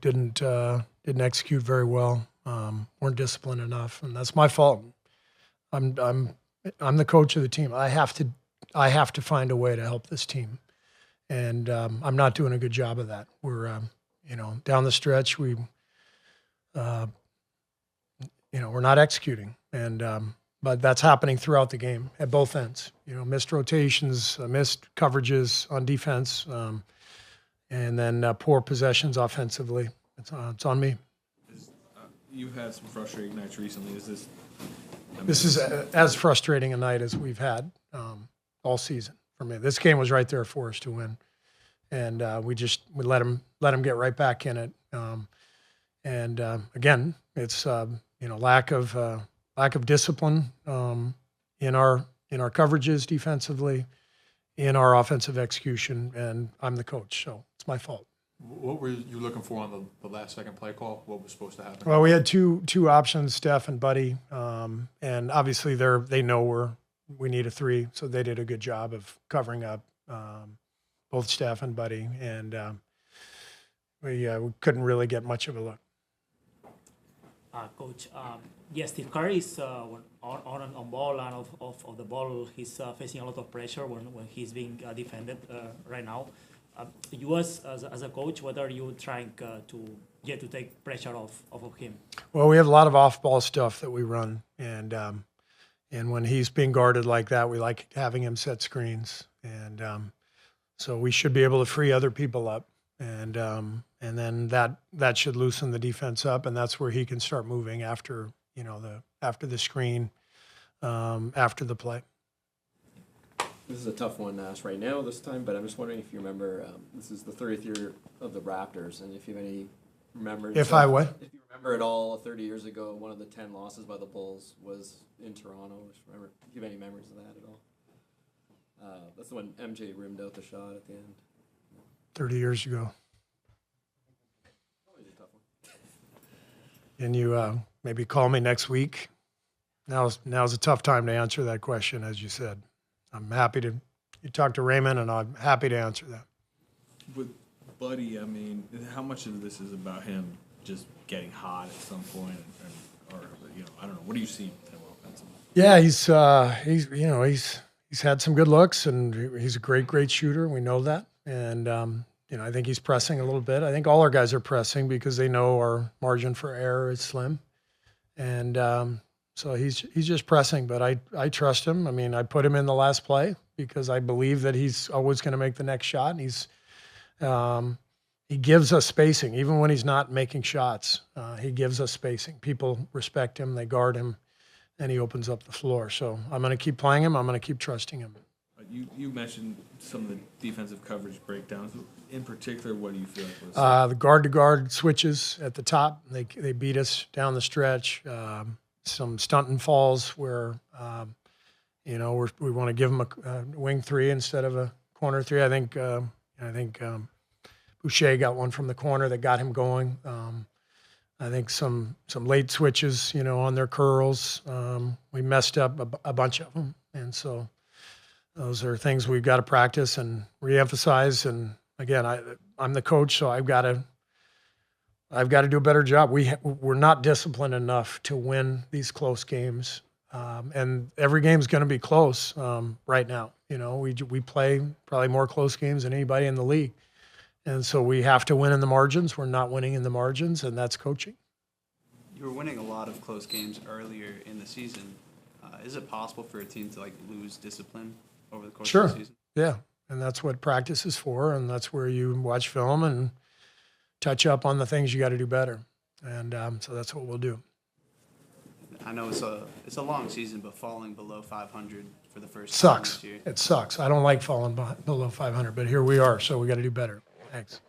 didn't execute very well, weren't disciplined enough, and that's my fault. I'm the coach of the team. I have to find a way to help this team, and I'm not doing a good job of that. We're down the stretch we're not executing, and but that's happening throughout the game at both ends. Missed rotations, missed coverages on defense, and then poor possessions offensively. It's on me. You've had some frustrating nights recently. This is as frustrating a night as we've had all season for me. This game was right there for us to win, and we let them get right back in it. Again, it's lack of discipline in our coverages defensively, in our offensive execution, and I'm the coach, so it's my fault. What were you looking for on the last second play call? What was supposed to happen? Well, we had two options, Steph and Buddy, and obviously they know we need a three, so they did a good job of covering up both Steph and Buddy, and we couldn't really get much of a look. Coach, yes, Steve Kerr is on ball and off the ball. He's facing a lot of pressure when he's being defended right now. You as a coach, what are you trying to take pressure off of him? Well, we have a lot of off-ball stuff that we run, and when he's being guarded like that, we like having him set screens, and so we should be able to free other people up, and then that should loosen the defense up, and that's where he can start moving after the screen, after the play. This is a tough one to ask right now this time, but I'm just wondering if you remember, this is the 30th year of the Raptors, and if you have any memories. If I what? If you remember at all, 30 years ago, one of the 10 losses by the Bulls was in Toronto. Just remember, if you have any memories of that at all. That's the one MJ rimmed out the shot at the end. 30 years ago. Always a tough one. Can you maybe call me next week? Now's a tough time to answer that question, as you said. I'm happy to. You talk to Raymond, and I'm happy to answer that. With Buddy, I mean, how much of this is about him just getting hot at some point, or I don't know. What do you see with him offensively? Yeah, he's had some good looks, and he's a great shooter. We know that, and I think he's pressing a little bit. I think all our guys are pressing because they know our margin for error is slim, and so he's just pressing. But I trust him. I mean, I put him in the last play because I believe that he's always going to make the next shot, and he gives us spacing even when he's not making shots. He gives us spacing. People respect him. They guard him. And he opens up the floor. So I'm going to keep playing him. I'm going to keep trusting him. You mentioned some of the defensive coverage breakdowns. In particular, what do you feel like was? The guard-to-guard switches at the top. They beat us down the stretch. Some stunt and falls where, we want to give them a wing three instead of a corner three. I think Boucher got one from the corner that got him going. I think some late switches, on their curls. We messed up a bunch of them. And so those are things we've got to practice and reemphasize. And again, I'm the coach, so I've got to do a better job. We're not disciplined enough to win these close games. And every game's going to be close right now. We play probably more close games than anybody in the league. And so we have to win in the margins. We're not winning in the margins, and that's coaching. You were winning a lot of close games earlier in the season. Is it possible for a team to lose discipline over the course of the season? Yeah, and that's what practice is for, and that's where you watch film and touch up on the things you got to do better. And so that's what we'll do. I know it's a long season, but falling below 500 for the first time this year. It sucks. I don't like falling below 500, but here we are, so we got to do better. Thanks.